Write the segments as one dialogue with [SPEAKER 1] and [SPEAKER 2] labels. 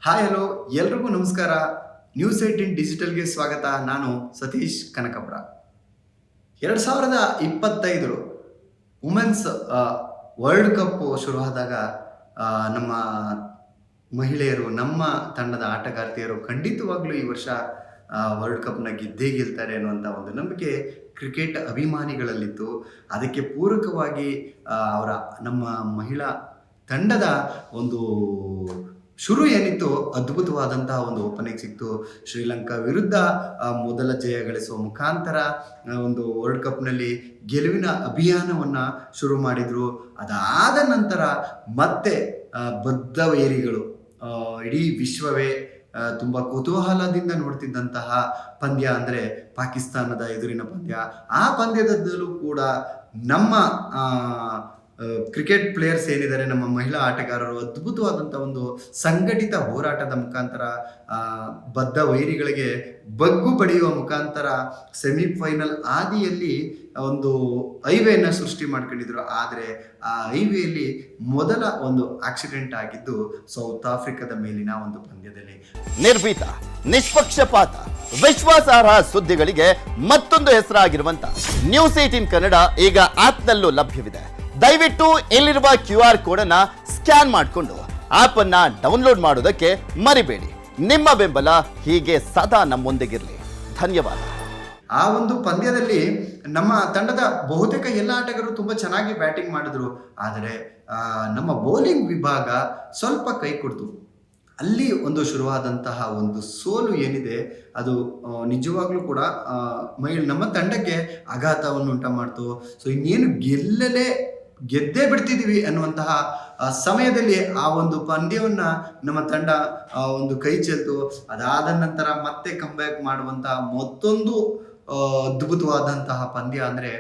[SPEAKER 1] Hi hello ಎಲ್ರಿಗೂ ನಮಸ್ಕಾರ. News 18 ಡಿಜಿಟಲ್ಗೆ ಸ್ವಾಗತ. ನಾನು Satish Kanakapura. 2025 women's world cup ಶುರುವಾದಾಗ ನಮ್ಮ ಮಹಿಳೆಯರು, ನಮ್ಮ ತಂಡದ ಆಟಗಾರ್ತಿಯರು ಖಂಡಿತವಾಗ್ಲೂ ಈ ವರ್ಷ ವರ್ಲ್ಡ್ ಕಪ್ನ ಗೆದ್ದೇ ಗೆಲ್ತಾರೆ ಅನ್ನುವಂಥ ಒಂದು ನಂಬಿಕೆ ಕ್ರಿಕೆಟ್ ಅಭಿಮಾನಿಗಳಲ್ಲಿತ್ತು. ಅದಕ್ಕೆ ಪೂರಕವಾಗಿ ಅವರ ನಮ್ಮ ಮಹಿಳಾ ತಂಡದ ಒಂದು ಶುರು ಏನಿತ್ತು, ಅದ್ಭುತವಾದಂತಹ ಒಂದು ಓಪನಿಂಗ್ ಸಿಕ್ತು. ಶ್ರೀಲಂಕಾ ವಿರುದ್ಧ ಮೊದಲ ಜಯ ಗಳಿಸುವ ಮುಖಾಂತರ ಒಂದು ವರ್ಲ್ಡ್ ಕಪ್ನಲ್ಲಿ ಗೆಲುವಿನ ಅಭಿಯಾನವನ್ನು ಶುರು ಮಾಡಿದರು. ಅದಾದ ನಂತರ ಮತ್ತೆ ಬದ್ಧ ವೈರಿಗಳು, ಇಡೀ ವಿಶ್ವವೇ ತುಂಬ ಕುತೂಹಲದಿಂದ ನೋಡ್ತಿದ್ದಂತಹ ಪಂದ್ಯ ಅಂದರೆ ಪಾಕಿಸ್ತಾನದ ಎದುರಿನ ಪಂದ್ಯ. ಆ ಪಂದ್ಯದಲ್ಲೂ ಕೂಡ ನಮ್ಮ ಕ್ರಿಕೆಟ್ ಪ್ಲೇಯರ್ಸ್ ಏನಿದ್ದಾರೆ, ನಮ್ಮ ಮಹಿಳಾ ಆಟಗಾರರು ಅದ್ಭುತವಾದಂಥ ಒಂದು ಸಂಘಟಿತ ಹೋರಾಟದ ಮುಖಾಂತರ ಬದ್ಧ ವೈರಿಗಳಿಗೆ ಬಗ್ಗು ಬಡಿಯುವ ಮುಖಾಂತರ ಸೆಮಿಫೈನಲ್ ಆದಿಯಲ್ಲಿ ಒಂದು ಹೈವೇನ ಸೃಷ್ಟಿ ಮಾಡ್ಕೊಂಡಿದ್ರು. ಆದರೆ ಆ ಹೈವೇಯಲ್ಲಿ ಮೊದಲ ಒಂದು ಆಕ್ಸಿಡೆಂಟ್ ಆಗಿದ್ದು ಸೌತ್ ಆಫ್ರಿಕಾದ ಮೇಲಿನ ಒಂದು ಪಂದ್ಯದಲ್ಲಿ.
[SPEAKER 2] ನಿರ್ಭೀತ, ನಿಷ್ಪಕ್ಷಪಾತ, ವಿಶ್ವಾಸಾರ್ಹ ಸುದ್ದಿಗಳಿಗೆ ಮತ್ತೊಂದು ಹೆಸರಾಗಿರುವಂತ ನ್ಯೂಸ್ 18 ಕನ್ನಡ ಈಗ ಆಪ್ನಲ್ಲೂ ಲಭ್ಯವಿದೆ. ದಯವಿಟ್ಟು ಇಲ್ಲಿರುವ QR ಕೋಡ್ ಅನ್ನ ಸ್ಕ್ಯಾನ್ ಮಾಡಿಕೊಂಡು ಆಪ್ ಅನ್ನ ಡೌನ್ಲೋಡ್ ಮಾಡೋದಕ್ಕೆ ಮರಿಬೇಡಿ. ನಿಮ್ಮ ಬೆಂಬಲ ಹೀಗೆ ಸದಾ ನಮ್ಮೊಂದಿಗಿರಲಿ. ಧನ್ಯವಾದ.
[SPEAKER 1] ಆ ಒಂದು ಪಂದ್ಯದಲ್ಲಿ ನಮ್ಮ ತಂಡದ ಬಹುತೇಕ ಎಲ್ಲ ಆಟಗಾರರು ತುಂಬ ಚೆನ್ನಾಗಿ ಬ್ಯಾಟಿಂಗ್ ಮಾಡಿದ್ರು. ಆದರೆ ನಮ್ಮ ಬೌಲಿಂಗ್ ವಿಭಾಗ ಸ್ವಲ್ಪ ಕೈ ಕೊಡ್ತು. ಅಲ್ಲಿ ಒಂದು ಶುರುವಾದಂತಹ ಒಂದು ಸೋಲು ಏನಿದೆ, ಅದು ನಿಜವಾಗ್ಲೂ ಕೂಡ ನಮ್ಮ ತಂಡಕ್ಕೆ ಆಘಾತವನ್ನು ಉಂಟು ಮಾಡ್ತು. ಸೊ ಇನ್ನೇನು ಗೆದ್ದೇ ಬಿಡ್ತಿದ್ದೀವಿ ಅನ್ನುವಂತಹ ಸಮಯದಲ್ಲಿ ಆ ಒಂದು ಪಂದ್ಯವನ್ನು ನಮ್ಮ ತಂಡ ಒಂದು ಕೈ ಚೆಲ್ತು. ಅದಾದ ನಂತರ ಮತ್ತೆ ಕಂಬ್ಯಾಕ್ ಮಾಡುವಂತಹ ಮತ್ತೊಂದು ಅದ್ಭುತವಾದಂತಹ ಪಂದ್ಯ ಅಂದರೆ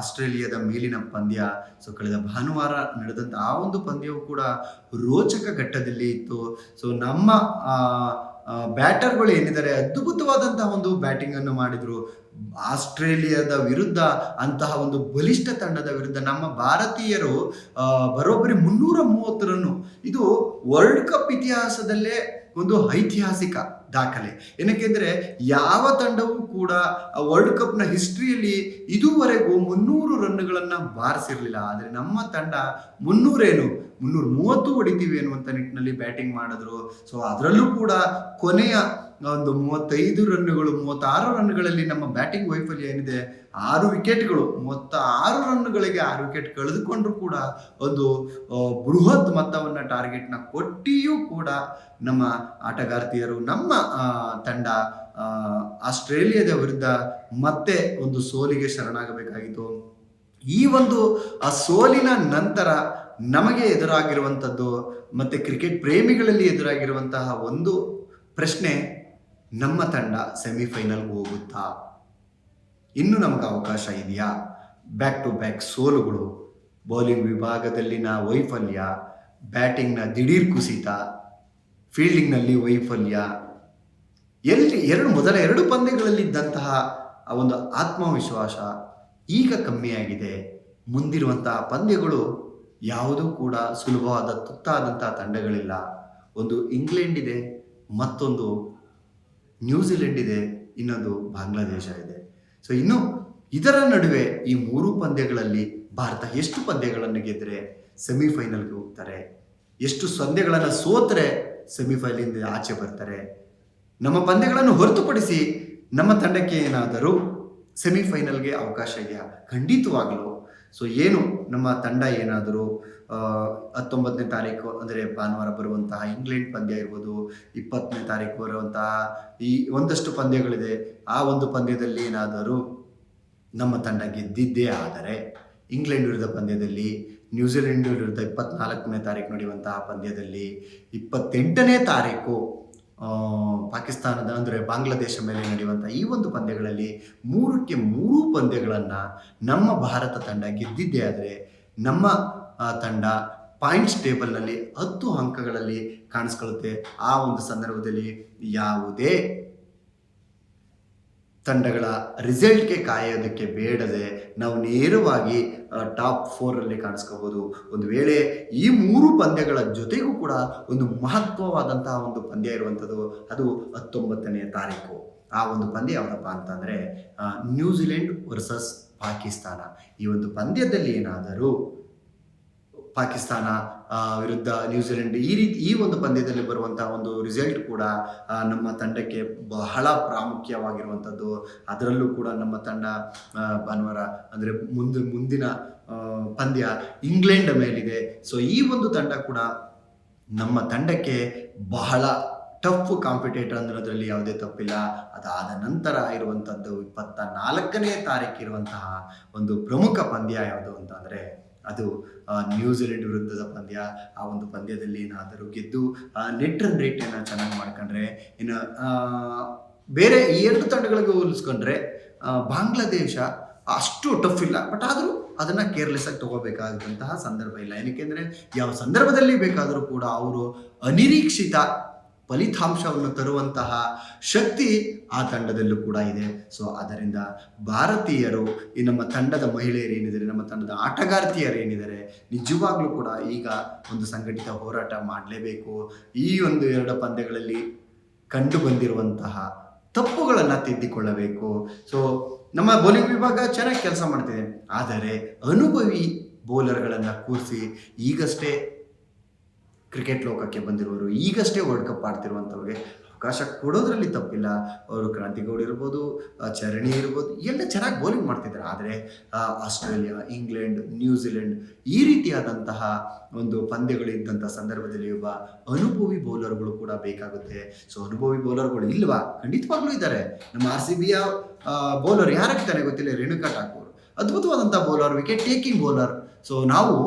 [SPEAKER 1] ಆಸ್ಟ್ರೇಲಿಯಾದ ಮೇಲಿನ ಪಂದ್ಯ. ಸೊ ಕಳೆದ ಭಾನುವಾರ ನಡೆದಂಥ ಆ ಒಂದು ಪಂದ್ಯವು ಕೂಡ ರೋಚಕ ಘಟ್ಟದಲ್ಲಿ ಇತ್ತು. ಸೊ ನಮ್ಮ ಬ್ಯಾಟರ್ಗಳು ಏನಿದ್ದಾರೆ, ಅದ್ಭುತವಾದಂತಹ ಒಂದು ಬ್ಯಾಟಿಂಗನ್ನು ಮಾಡಿದರು. ಆಸ್ಟ್ರೇಲಿಯಾದ ವಿರುದ್ಧ, ಅಂತಹ ಒಂದು ಬಲಿಷ್ಠ ತಂಡದ ವಿರುದ್ಧ ನಮ್ಮ ಭಾರತೀಯರು ಬರೋಬ್ಬರಿ 330 ರನ್ನು. ಇದು ವರ್ಲ್ಡ್ ಕಪ್ ಇತಿಹಾಸದಲ್ಲೇ ಒಂದು ಐತಿಹಾಸಿಕ ದಾಖಲೆ. ಏನಕ್ಕೆಂದರೆ ಯಾವ ತಂಡವೂ ಕೂಡ ವರ್ಲ್ಡ್ ಕಪ್ನ ಹಿಸ್ಟ್ರಿಯಲ್ಲಿ ಇದುವರೆಗೂ 300 ರನ್ನುಗಳನ್ನು ಬಾರಿಸಿರಲಿಲ್ಲ. ಆದರೆ ನಮ್ಮ ತಂಡ 330 ಹೊಡಿತೀವಿ ಅನ್ನುವಂಥ ನಿಟ್ಟಿನಲ್ಲಿ ಬ್ಯಾಟಿಂಗ್ ಮಾಡಿದ್ರು. ಸೊ ಅದರಲ್ಲೂ ಕೂಡ ಕೊನೆಯ ಒಂದು 35 ರನ್ನುಗಳು, 36 ರನ್ಗಳಲ್ಲಿ ನಮ್ಮ ಬ್ಯಾಟಿಂಗ್ ವೈಫಲ್ಯ ಏನಿದೆ, 6 ವಿಕೆಟ್ಗಳು, 36 ರನ್ನುಗಳಿಗೆ 6 ವಿಕೆಟ್ ಕಳೆದುಕೊಂಡ್ರು ಕೂಡ ಒಂದು ಬೃಹತ್ ಮೊತ್ತವನ್ನು ಟಾರ್ಗೆಟ್ನ ಕೊಟ್ಟಿಯೂ ಕೂಡ ನಮ್ಮ ಆಟಗಾರ್ತಿಯರು, ನಮ್ಮ ತಂಡ ಆಸ್ಟ್ರೇಲಿಯಾದ ವಿರುದ್ಧ ಮತ್ತೆ ಒಂದು ಸೋಲಿಗೆ ಶರಣಾಗಬೇಕಾಗಿತ್ತು. ಈ ಒಂದು ಸೋಲಿನ ನಂತರ ನಮಗೆ ಎದುರಾಗಿರುವಂಥದ್ದು ಮತ್ತು ಕ್ರಿಕೆಟ್ ಪ್ರೇಮಿಗಳಲ್ಲಿ ಎದುರಾಗಿರುವಂತಹ ಒಂದು ಪ್ರಶ್ನೆ, ನಮ್ಮ ತಂಡ ಸೆಮಿಫೈನಲ್ಗೆ ಹೋಗುತ್ತಾ? ಇನ್ನೂ ನಮಗೆ ಅವಕಾಶ ಇದೆಯಾ? ಬ್ಯಾಕ್ ಟು ಬ್ಯಾಕ್ ಸೋಲುಗಳು, ಬೌಲಿಂಗ್ ವಿಭಾಗದಲ್ಲಿನ ವೈಫಲ್ಯ, ಬ್ಯಾಟಿಂಗ್ನ ದಿಢೀರ್ ಕುಸಿತ, ಫೀಲ್ಡಿಂಗ್ನಲ್ಲಿ ವೈಫಲ್ಯ, ಮೊದಲ 2 ಪಂದ್ಯಗಳಲ್ಲಿದ್ದಂತಹ ಒಂದು ಆತ್ಮವಿಶ್ವಾಸ ಈಗ ಕಮ್ಮಿಯಾಗಿದೆ. ಮುಂದಿರುವಂತಹ ಪಂದ್ಯಗಳು ಯಾವುದೂ ಕೂಡ ಸುಲಭವಾದ ತುತ್ತಾದಂತಹ ತಂಡಗಳಿಲ್ಲ. ಒಂದು ಇಂಗ್ಲೆಂಡ್ ಇದೆ, ಮತ್ತೊಂದು ನ್ಯೂಜಿಲೆಂಡ್ ಇದೆ, ಇನ್ನೊಂದು ಬಾಂಗ್ಲಾದೇಶ ಇದೆ. ಸೊ ಇನ್ನು ಇದರ ನಡುವೆ ಈ 3 ಪಂದ್ಯಗಳಲ್ಲಿ ಭಾರತ ಎಷ್ಟು ಪಂದ್ಯಗಳನ್ನು ಗೆದ್ದರೆ ಸೆಮಿಫೈನಲ್ಗೆ ಹೋಗ್ತಾರೆ, ಎಷ್ಟು ಪಂದ್ಯಗಳನ್ನು ಸೋತರೆ ಸೆಮಿಫೈನಲಿಂದ ಆಚೆ ಬರ್ತಾರೆ, ನಮ್ಮ ಪಂದ್ಯಗಳನ್ನು ಹೊರತುಪಡಿಸಿ ನಮ್ಮ ತಂಡಕ್ಕೆ ಏನಾದರೂ ಸೆಮಿಫೈನಲ್ಗೆ ಅವಕಾಶ ಇದೆಯಾ? ಖಂಡಿತವಾಗಲು. ಸೊ ಏನು ನಮ್ಮ ತಂಡ ಏನಾದರೂ 19ನೇ ತಾರೀಕು ಅಂದರೆ ಭಾನುವಾರ ಬರುವಂತಹ ಇಂಗ್ಲೆಂಡ್ ಪಂದ್ಯ ಇರ್ಬೋದು, 20ನೇ ತಾರೀಕು ಬರುವಂತಹ ಈ ಒಂದಷ್ಟು ಪಂದ್ಯಗಳಿದೆ, ಆ ಒಂದು ಪಂದ್ಯದಲ್ಲಿ ಏನಾದರೂ ನಮ್ಮ ತಂಡ ಗೆದ್ದಿದ್ದೇ ಆದರೆ, ಇಂಗ್ಲೆಂಡ್ ವಿರುದ್ಧ ಪಂದ್ಯದಲ್ಲಿ, ನ್ಯೂಜಿಲೆಂಡ್ ವಿರುದ್ಧ 24ನೇ ತಾರೀಕು ನಡೆಯುವಂತಹ ಪಂದ್ಯದಲ್ಲಿ, 28ನೇ ತಾರೀಕು ಪಾಕಿಸ್ತಾನದ ಅಂದರೆ ಬಾಂಗ್ಲಾದೇಶ ಮೇಲೆ ನಡೆಯುವಂಥ ಈ ಒಂದು ಪಂದ್ಯಗಳಲ್ಲಿ 3ಕ್ಕೆ 3 ಪಂದ್ಯಗಳನ್ನು ನಮ್ಮ ಭಾರತ ತಂಡ ಗೆದ್ದಿದ್ದೇ ಆದರೆ ನಮ್ಮ ತಂಡ ಪಾಯಿಂಟ್ಸ್ ಟೇಬಲ್ನಲ್ಲಿ 10 ಅಂಕಗಳಲ್ಲಿ ಕಾಣಿಸ್ಕೊಳ್ಳುತ್ತೆ. ಆ ಒಂದು ಸಂದರ್ಭದಲ್ಲಿ ಯಾವುದೇ ತಂಡಗಳ ರಿಸಲ್ಟ್ಗೆ ಕಾಯೋದಕ್ಕೆ ಬೇಡದೆ ನಾವು ನೇರವಾಗಿ ಟಾಪ್ 4ರಲ್ಲಿ ಕಾಣಿಸ್ಕೋಬೋದು. ಒಂದು ವೇಳೆ ಈ 3 ಪಂದ್ಯಗಳ ಜೊತೆಗೂ ಕೂಡ ಒಂದು ಮಹತ್ವವಾದಂತಹ ಒಂದು ಪಂದ್ಯ ಇರುವಂಥದ್ದು, ಅದು 19ನೇ ತಾರೀಕು. ಆ ಒಂದು ಪಂದ್ಯ ಯಾವುದಪ್ಪ ಅಂತಂದರೆ ನ್ಯೂಜಿಲೆಂಡ್ ವರ್ಸಸ್ ಪಾಕಿಸ್ತಾನ. ಈ ಒಂದು ಪಂದ್ಯದಲ್ಲಿ ಏನಾದರೂ ಪಾಕಿಸ್ತಾನ ವಿರುದ್ಧ ನ್ಯೂಜಿಲೆಂಡ್ ಈ ಒಂದು ಪಂದ್ಯದಲ್ಲಿ ಬರುವಂತಹ ಒಂದು ರಿಸಲ್ಟ್ ಕೂಡ ನಮ್ಮ ತಂಡಕ್ಕೆ ಬಹಳ ಪ್ರಾಮುಖ್ಯವಾಗಿರುವಂಥದ್ದು. ಅದರಲ್ಲೂ ಕೂಡ ನಮ್ಮ ತಂಡ ಭಾನುವಾರ ಅಂದರೆ ಮುಂದಿನ ಪಂದ್ಯ ಇಂಗ್ಲೆಂಡ್ ಮೇಲಿದೆ. ಸೊ ಈ ಒಂದು ತಂಡ ಕೂಡ ನಮ್ಮ ತಂಡಕ್ಕೆ ಬಹಳ ಟಫ್ ಕಾಂಪಿಟೇಟರ್ ಅನ್ನೋದ್ರಲ್ಲಿ ಯಾವುದೇ ತಪ್ಪಿಲ್ಲ. ಅದಾದ ನಂತರ ಇರುವಂಥದ್ದು 24ನೇ ತಾರೀಕು ಇರುವಂತಹ ಒಂದು ಪ್ರಮುಖ ಪಂದ್ಯ ಯಾವುದು ಅಂತಂದರೆ ಅದು ನ್ಯೂಜಿಲೆಂಡ್ ವಿರುದ್ಧದ ಪಂದ್ಯ. ಆ ಒಂದು ಪಂದ್ಯದಲ್ಲಿ ಏನಾದರೂ ಗೆದ್ದು ನೆಟ್ ರನ್ ರೇಟನ್ನು ಚೆನ್ನಾಗಿ ಮಾಡ್ಕೊಂಡ್ರೆ, ಇನ್ನು ಬೇರೆ ಈ 2 ತಂಡಗಳಿಗೆ ಹೋಲಿಸ್ಕೊಂಡ್ರೆ ಬಾಂಗ್ಲಾದೇಶ ಅಷ್ಟು ಟಫ್ ಇಲ್ಲ. ಬಟ್ ಆದರೂ ಅದನ್ನು ಕೇರ್ಲೆಸ್ ಆಗಿ ತಗೋಬೇಕಾದಂತಹ ಸಂದರ್ಭ ಇಲ್ಲ. ಏನಕ್ಕೆಂದರೆ ಯಾವ ಸಂದರ್ಭದಲ್ಲಿ ಬೇಕಾದರೂ ಕೂಡ ಅವರು ಅನಿರೀಕ್ಷಿತ ಫಲಿತಾಂಶವನ್ನು ತರುವಂತಹ ಶಕ್ತಿ ಆ ತಂಡದಲ್ಲೂ ಕೂಡ ಇದೆ. ಸೊ ಅದರಿಂದ ಭಾರತೀಯರು, ಈ ನಮ್ಮ ತಂಡದ ಮಹಿಳೆಯರು ಏನಿದ್ದಾರೆ, ನಮ್ಮ ತಂಡದ ಆಟಗಾರ್ತಿಯರು ಏನಿದ್ದಾರೆ, ನಿಜವಾಗ್ಲೂ ಕೂಡ ಈಗ ಒಂದು ಸಂಘಟಿತ ಹೋರಾಟ ಮಾಡಲೇಬೇಕು. ಈ ಒಂದು 2 ಪಂದ್ಯಗಳಲ್ಲಿ ಕಂಡು ಬಂದಿರುವಂತಹ ತಪ್ಪುಗಳನ್ನು ತಿದ್ದಿಕೊಳ್ಳಬೇಕು. ಸೊ ನಮ್ಮ ಬೌಲಿಂಗ್ ವಿಭಾಗ ಚೆನ್ನಾಗಿ ಕೆಲಸ ಮಾಡ್ತಿದೆ, ಆದರೆ ಅನುಭವಿ ಬೌಲರ್ಗಳನ್ನು ಕೂರಿಸಿ ಈಗಷ್ಟೇ ಕ್ರಿಕೆಟ್ ಲೋಕಕ್ಕೆ ಬಂದಿರುವವರು, ಈಗಷ್ಟೇ ವರ್ಲ್ಡ್ ಕಪ್ ಆಡ್ತಿರುವಂಥವ್ರಿಗೆ ಅವಕಾಶ ಕೊಡೋದ್ರಲ್ಲಿ ತಪ್ಪಿಲ್ಲ. ಅವರು ಕ್ರಾಂತಿಗೌಡ ಇರ್ಬೋದು, ಚರಣಿ ಇರ್ಬೋದು, ಎಲ್ಲ ಚೆನ್ನಾಗಿ ಬೌಲಿಂಗ್ ಮಾಡ್ತಿದ್ದಾರೆ. ಆದರೆ ಆಸ್ಟ್ರೇಲಿಯಾ, ಇಂಗ್ಲೆಂಡ್, ನ್ಯೂಜಿಲೆಂಡ್ ಈ ರೀತಿಯಾದಂತಹ ಒಂದು ಪಂದ್ಯಗಳು ಇದ್ದಂಥ ಸಂದರ್ಭದಲ್ಲಿ ಒಬ್ಬ ಅನುಭವಿ ಬೌಲರ್ಗಳು ಕೂಡ ಬೇಕಾಗುತ್ತೆ. ಸೊ ಅನುಭವಿ ಬೌಲರ್ಗಳು ಇಲ್ವಾ? ಖಂಡಿತವಾಗ್ಲೂ ಇದ್ದಾರೆ. ನಮ್ಮ RCBಯ ಬೌಲರ್ ಯಾರಾಗ್ತಾನೆ ಗೊತ್ತಿಲ್ಲ, ರೇಣುಕಾ ಠಾಕೂರ್ ಅದ್ಭುತವಾದಂಥ bowler, wicket taking bowler. So ನಾವು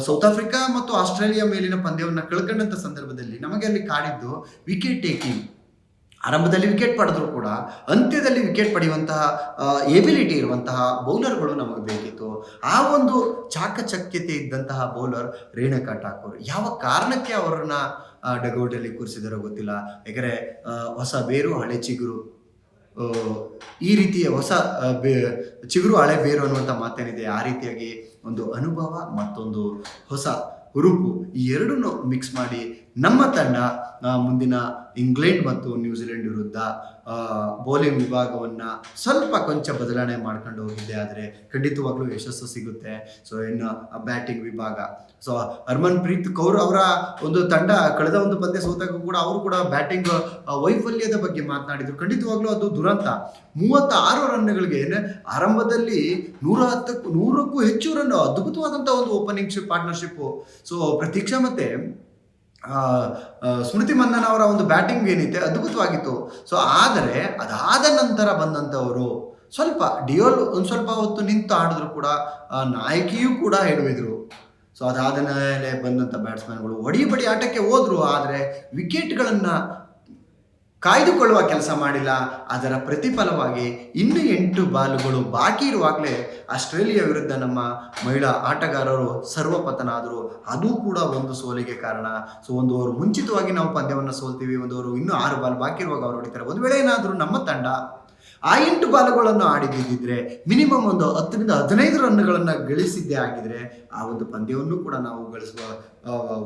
[SPEAKER 1] ಸೌತ್ ಆಫ್ರಿಕಾ ಮತ್ತು ಆಸ್ಟ್ರೇಲಿಯಾ ಮೇಲಿನ ಪಂದ್ಯವನ್ನು ಕಳ್ಕೊಂಡಂಥ ಸಂದರ್ಭದಲ್ಲಿ ನಮಗೆ ಅಲ್ಲಿ ಕಾಡಿದ್ದು ವಿಕೆಟ್ ಟೇಕಿಂಗ್. ಆರಂಭದಲ್ಲಿ ವಿಕೆಟ್ ಪಡೆದರೂ ಕೂಡ ಅಂತ್ಯದಲ್ಲಿ ವಿಕೆಟ್ ಪಡೆಯುವಂತಹ ಎಬಿಲಿಟಿ ಇರುವಂತಹ ಬೌಲರ್ಗಳು ನಮಗೆ ಬೇಕಿತ್ತು. ಆ ಒಂದು ಚಾಕಚಕ್ಯತೆ ಇದ್ದಂತಹ ಬೌಲರ್ ರೇಣುಕಾ ಠಾಕೂರ್. ಯಾವ ಕಾರಣಕ್ಕೆ ಅವರನ್ನು ಡಗೌಟಲ್ಲಿ ಕೂರಿಸಿದಾರೋ ಗೊತ್ತಿಲ್ಲ. ಯಾಕಂದರೆ ಹೊಸ ಬೇರು ಹಳೆ ಚಿಗುರು, ಈ ರೀತಿಯ ಹೊಸ ಚಿಗುರು ಹಳೆ ಬೇರು ಅನ್ನುವಂಥ ಮಾತೇನಿದೆ. ಆ ರೀತಿಯಾಗಿ ಒಂದು ಅನುಭವ ಮತ್ತೊಂದು ಹೊಸ ಹುರುಪು, ಈ ಎರಡನ್ನು ಮಿಕ್ಸ್ ಮಾಡಿ ನಮ್ಮ ತಂಡ ಮುಂದಿನ ಇಂಗ್ಲೆಂಡ್ ಮತ್ತು ನ್ಯೂಜಿಲೆಂಡ್ ವಿರುದ್ಧ ಬೌಲಿಂಗ್ ವಿಭಾಗವನ್ನು ಸ್ವಲ್ಪ ಕೊಂಚ ಬದಲಾವಣೆ ಮಾಡ್ಕೊಂಡು ಹೋಗಿದ್ದೆ ಆದರೆ ಖಂಡಿತವಾಗ್ಲೂ ಯಶಸ್ಸು ಸಿಗುತ್ತೆ. ಸೊ ಇನ್ನು ಬ್ಯಾಟಿಂಗ್ ವಿಭಾಗ, ಸೊ ಹರ್ಮನ್ ಪ್ರೀತ್ ಕೌರ್ ಅವರ ಒಂದು ತಂಡ ಕಳೆದ ಒಂದು ಪಂದ್ಯ ಸೋತಾಗೂ ಕೂಡ ಅವರು ಕೂಡ ಬ್ಯಾಟಿಂಗ್ ವೈಫಲ್ಯದ ಬಗ್ಗೆ ಮಾತನಾಡಿದರು. ಖಂಡಿತವಾಗ್ಲೂ ಅದು ದುರಂತ. 36 ರನ್ಗಳಿಗೆ ಆರಂಭದಲ್ಲಿ 110ಕ್ಕೂ ಹೆಚ್ಚು ರನ್, ಅದ್ಭುತವಾದಂಥ ಒಂದು ಓಪನಿಂಗ್ ಪಾರ್ಟ್ನರ್ಶಿಪ್ಪು. ಸೊ ಪ್ರತೀಕ್ಷಾ ಮತ್ತೆ ಸ್ಮೃತಿ ಮಂದನ್ ಅವರ ಒಂದು ಬ್ಯಾಟಿಂಗ್ ಏನಿದೆ ಅದ್ಭುತವಾಗಿತ್ತು. ಸೊ ಆದರೆ ಅದಾದ ನಂತರ ಬಂದಂಥವರು ಸ್ವಲ್ಪ ಡಿಯೋಲ್ ಒಂದು ಸ್ವಲ್ಪ ಹೊತ್ತು ನಿಂತು ಆಡಿದ್ರು ಕೂಡ ನಾಯಕಿಯೂ ಕೂಡ ಹಿಡಿದ್ರು. ಸೊ ಅದಾದ ಮೇಲೆ ಬಂದಂಥ ಬ್ಯಾಟ್ಸ್ಮನ್ಗಳು ಹೊಡಿ ಆಟಕ್ಕೆ ಹೋದ್ರು, ಆದರೆ ವಿಕೆಟ್ಗಳನ್ನು ಕಾಯ್ದುಕೊಳ್ಳುವ ಕೆಲಸ ಮಾಡಿಲ್ಲ. ಅದರ ಪ್ರತಿಫಲವಾಗಿ ಇನ್ನು 8 ಬಾಲುಗಳು ಬಾಕಿ ಇರುವಾಗಲೇ ಆಸ್ಟ್ರೇಲಿಯಾ ವಿರುದ್ಧ ನಮ್ಮ ಮಹಿಳಾ ಆಟಗಾರರು ಸರ್ವಪತನ ಆದರು. ಅದು ಕೂಡ ಒಂದು ಸೋಲಿಗೆ ಕಾರಣ. ಸೊ ಒಂದು ಓವರ್ ಮುಂಚಿತವಾಗಿ ನಾವು ಪಂದ್ಯವನ್ನು ಸೋಲ್ತೀವಿ, ಒಂದು ಓವರ್ ಇನ್ನೂ 6 ಬಾಲ್ ಬಾಕಿ ಇರುವಾಗ ಅವರು ಹೊಡಿತಾರೆ. ಒಂದು ವೇಳೆ ಏನಾದರೂ ನಮ್ಮ ತಂಡ ಆ 8 ಬಾಲುಗಳನ್ನು ಆಡಿದ್ದಿದ್ರೆ ಮಿನಿಮಮ್ ಒಂದು 10ರಿಂದ 15 ರನ್ಗಳನ್ನು ಗಳಿಸಿದ್ದೇ ಆಗಿದ್ರೆ ಆ ಒಂದು ಪಂದ್ಯವನ್ನು ಕೂಡ ನಾವು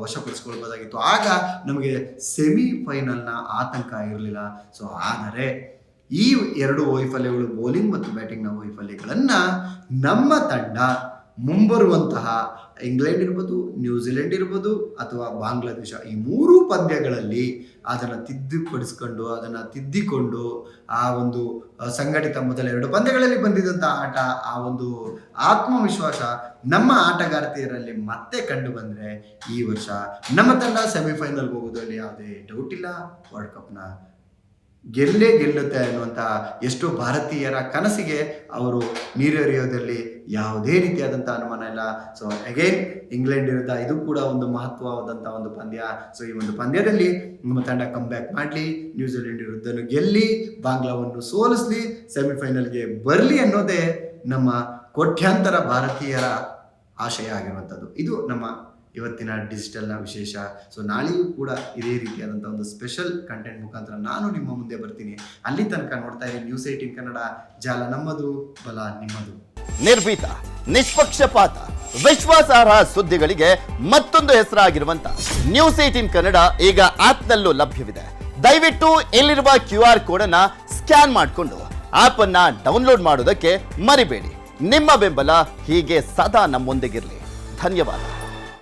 [SPEAKER 1] ವಶಪಡಿಸ್ಕೊಳ್ಬೋದಾಗಿತ್ತು. ಆಗ ನಮಗೆ ಸೆಮಿಫೈನಲ್ನ ಆತಂಕ ಇರಲಿಲ್ಲ. ಸೊ ಆದರೆ ಈ 2 ವೈಫಲ್ಯಗಳು, ಬೌಲಿಂಗ್ ಮತ್ತು ಬ್ಯಾಟಿಂಗ್ನ ವೈಫಲ್ಯಗಳನ್ನು ನಮ್ಮ ತಂಡ ಮುಂಬರುವಂತಹ ಇಂಗ್ಲೆಂಡ್ ಇರ್ಬೋದು, ನ್ಯೂಜಿಲೆಂಡ್ ಇರ್ಬೋದು ಅಥವಾ ಬಾಂಗ್ಲಾದೇಶ, ಈ 3 ಪಂದ್ಯಗಳಲ್ಲಿ ಅದನ್ನು ತಿದ್ದಿಕೊಂಡು ಆ ಒಂದು ಸಂಘಟಿತ ಮೊದಲ 2 ಪಂದ್ಯಗಳಲ್ಲಿ ಬಂದಿದ್ದಂಥ ಆಟ, ಆ ಒಂದು ಆತ್ಮವಿಶ್ವಾಸ ನಮ್ಮ ಆಟಗಾರ್ತಿಯರಲ್ಲಿ ಮತ್ತೆ ಕಂಡು ಬಂದರೆ ಈ ವರ್ಷ ನಮ್ಮ ತಂಡ ಸೆಮಿಫೈನಲ್ಗೆ ಹೋಗೋದ್ರಲ್ಲಿ ಯಾವುದೇ ಡೌಟ್ ಇಲ್ಲ. ವರ್ಲ್ಡ್ ಕಪ್ನ ಗೆಲ್ಲುತ್ತೆ ಅನ್ನುವಂಥ ಎಷ್ಟೋ ಭಾರತೀಯರ ಕನಸಿಗೆ ಅವರು ನೀರೆರೆಯೋದ್ರಲ್ಲಿ ಯಾವುದೇ ರೀತಿಯಾದಂಥ ಅನುಮಾನ ಇಲ್ಲ. ಸೊ ಅಗೈನ್ ಇಂಗ್ಲೆಂಡ್ ವಿರುದ್ಧ ಇದು ಕೂಡ ಒಂದು ಮಹತ್ವವಾದಂಥ ಒಂದು ಪಂದ್ಯ. ಸೊ ಈ ಒಂದು ಪಂದ್ಯದಲ್ಲಿ ನಮ್ಮ ತಂಡ ಕಮ್ ಬ್ಯಾಕ್ ಮಾಡಲಿ, ನ್ಯೂಜಿಲೆಂಡ್ ವಿರುದ್ಧನೂ ಗೆಲ್ಲಿ, ಬಾಂಗ್ಲಾವನ್ನು ಸೋಲಿಸಲಿ, ಸೆಮಿಫೈನಲ್ಗೆ ಬರಲಿ ಅನ್ನೋದೇ ನಮ್ಮ ಕೋಟ್ಯಾಂತರ ಭಾರತೀಯರ ಆಶಯ ಆಗಿರುವಂಥದ್ದು. ಇದು ನಮ್ಮ ಇವತ್ತಿನ ಡಿಜಿಟಲ್ನ ವಿಶೇಷ. ಸೊ ನಾಳೆಯೂ ಕೂಡ ಇದೇ ರೀತಿಯಾದಂಥ ಒಂದು ಸ್ಪೆಷಲ್ ಕಂಟೆಂಟ್ ಮುಖಾಂತರ ನಾನು ನಿಮ್ಮ ಮುಂದೆ ಬರ್ತೀನಿ. ಅಲ್ಲಿ ತನಕ ನೋಡ್ತಾ ಇರಿ News18 ಕನ್ನಡ. ಜಾಲ ನಮ್ಮದು, ಬಲ ನಿಮ್ಮದು.
[SPEAKER 2] ನಿರ್ಭೀತ, ನಿಷ್ಪಕ್ಷಪಾತ, ವಿಶ್ವಾಸಾರ್ಹ ಸುದ್ದಿಗಳಿಗೆ ಮತ್ತೊಂದು ಹೆಸರಾಗಿರುವಂತ News18 ಕನ್ನಡ ಈಗ ಆಪ್ನಲ್ಲೂ ಲಭ್ಯವಿದೆ. ದಯವಿಟ್ಟು ಇಲ್ಲಿರುವ QR ಕೋಡ್ ಅನ್ನ ಸ್ಕ್ಯಾನ್ ಮಾಡಿಕೊಂಡು ಆಪ್ ಅನ್ನ ಡೌನ್ಲೋಡ್ ಮಾಡೋದಕ್ಕೆ ಮರಿಬೇಡಿ. ನಿಮ್ಮ ಬೆಂಬಲ ಹೀಗೆ ಸದಾ ನಮ್ಮೊಂದಿಗಿರಲಿ. ಧನ್ಯವಾದ.